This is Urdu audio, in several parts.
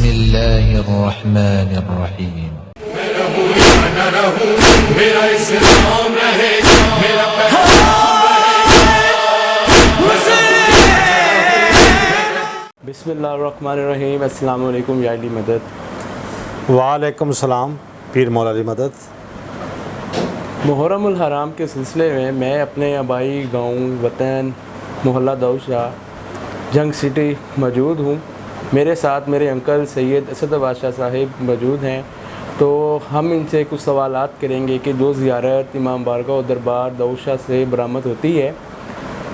بسم اللہ الرحمن الرحیم. میرا اسلام رہے میرا بسم اللہ الرحمن الرحیم. السلام علیکم یا علی مدد. وعلیکم السلام پیر مولا علی مدد. محرم الحرام کے سلسلے میں میں اپنے آبائی گاؤں وطن محلہ داؤد شاہ جنگ سٹی موجود ہوں. میرے ساتھ میرے انکل سید اسد بادشاہ صاحب موجود ہیں. تو ہم ان سے کچھ سوالات کریں گے کہ جو زیارت امام بارگاہ و دربار داؤد شاہ سے برآمد ہوتی ہے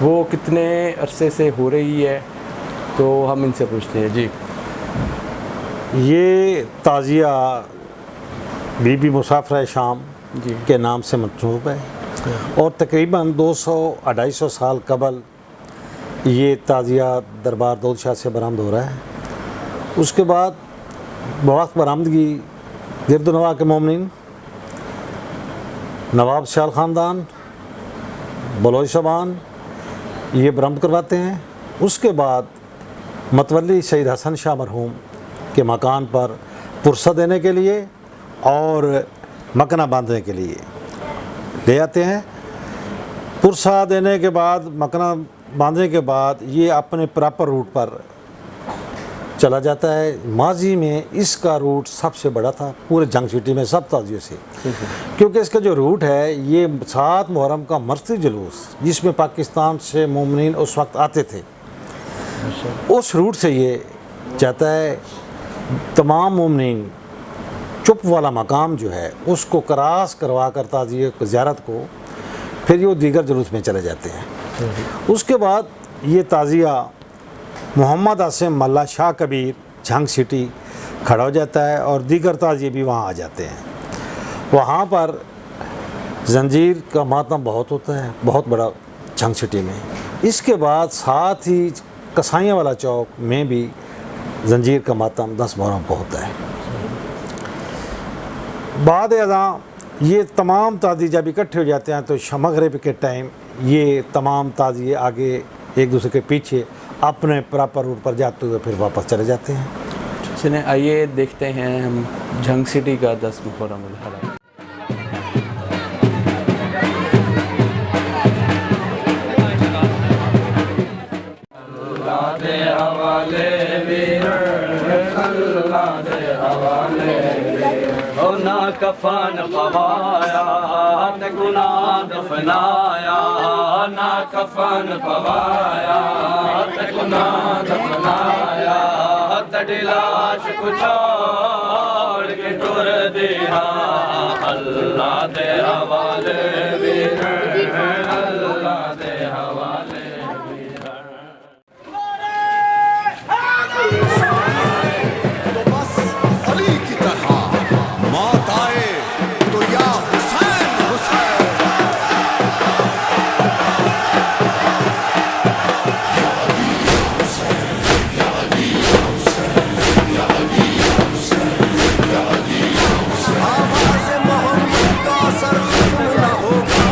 وہ کتنے عرصے سے ہو رہی ہے. تو ہم ان سے پوچھتے ہیں. جی یہ تعزیہ بی بی مسافرہ شام جی کے نام سے منسوب ہے اور تقریباً 200-250 سال قبل یہ تعزیہ دربار داؤد شاہ سے برآمد ہو رہا ہے. اس کے بعد بوقت برآمدگی گرد و نواح کے مومنین، نواب شال خاندان، بلوچ زبان یہ برآمد کرواتے ہیں. اس کے بعد متولی سید حسن شاہ مرحوم کے مکان پر پرسہ دینے کے لیے اور مکنہ باندھنے کے لیے لے آتے ہیں. پرسہ دینے کے بعد مکنہ باندھنے کے بعد یہ اپنے پراپر روٹ پر چلا جاتا ہے. ماضی میں اس کا روٹ سب سے بڑا تھا پورے جنگ سٹی میں سب تعزیوں سے، کیونکہ اس کا جو روٹ ہے یہ 7 محرم کا مرثی جلوس جس میں پاکستان سے مومنین اس وقت آتے تھے، اس روٹ سے یہ جاتا ہے. تمام مومنین چپ والا مقام جو ہے اس کو کراس کروا کر تعزیے کو زیارت کو پھر یہ دیگر جلوس میں چلے جاتے ہیں. اس کے بعد یہ تعزیہ محمد عاصم ملا شاہ کبیر جھنگ سٹی کھڑا ہو جاتا ہے اور دیگر تعزیے بھی وہاں آ جاتے ہیں. وہاں پر زنجیر کا ماتم بہت ہوتا ہے، بہت بڑا جھنگ سٹی میں. اس کے بعد ساتھ ہی کسائیاں والا چوک میں بھی زنجیر کا ماتم 10 محرم کو ہوتا ہے. بعد ازاں یہ تمام تعزیے جب اکٹھے ہو جاتے ہیں تو مغرب کے ٹائم یہ تمام تعزیے آگے ایک دوسرے کے پیچھے اپنے پراپر روٹ پر جاتے ہوئے پھر واپس چلے جاتے ہیں. چلیں آئیے دیکھتے ہیں ہم جھنگ سٹی کا 10 محرم الحرام. نا کفن پوایا تے گناہ دفنایا، نا کفن پوایا تے گناہ دفنایا، تڑی لاش کو چھوڑ کے ٹر دیا. اللہ دے حوالے بھی ہیں، اللہ دے حوالے بھی ہیں. تو بس علی کی طرح موت آئے تو یا حسین حسین. آواز محمد کا سر ختم نہ ہوگا.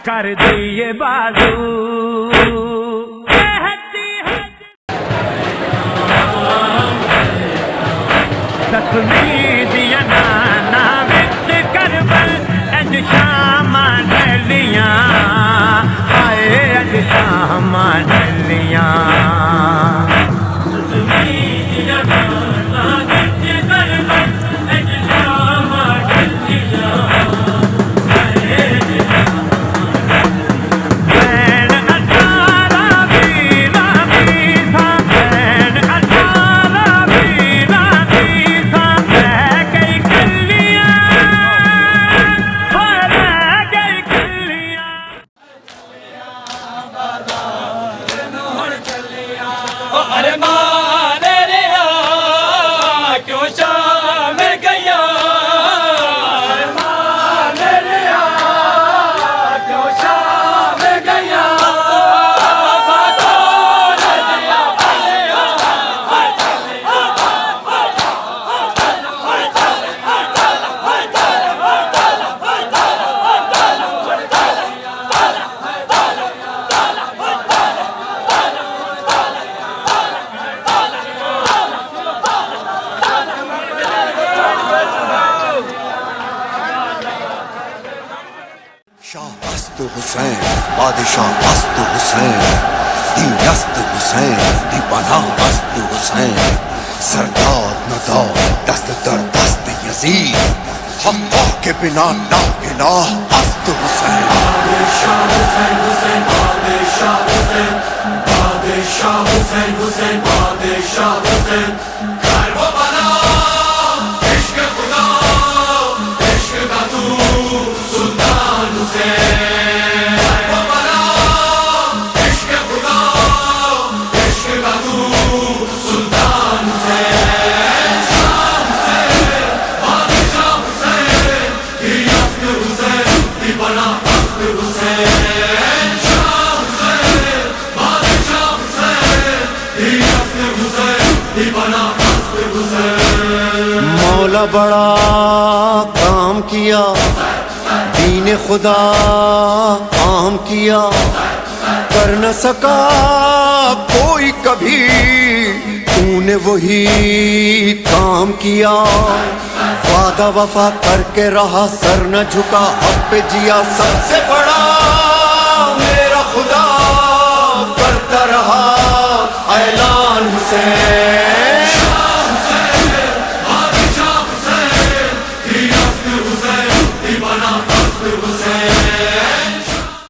کر دیے بازو تکمیل دیا نانا وچ کربل اج شام ڈلیاں آئے اج شام ڈلیاں شاہ است حسین بادشاہ است حسین دین است حسین دی پناہ است حسین سردار ندار دست در دست یزید اللہ کے بنا ناگناہ است حسین بادشاہ حسین حسین بادشاہ حسین بادشاہ حسین حسین بادشاہ حسین گھر و بنا عشق خدا عشق کا تو سلطان حسین گھر و بنا عشق خدا عشق کا تو سلطان حسین شاہ حسین بادشاہ حسین دی است حسین دی بنا است حسین شاہ حسین بادشاہ حسین دی است حسین دی بنا است حسین مولا بڑا کام کیا دین خدا عام کیا کر نہ سکا کوئی کبھی تو نے وہی کام کیا وعدہ وفا کر کے رہا سر نہ جھکا حق پہ جیا سب سے بڑا میرا خدا کرتا رہا اعلان حسین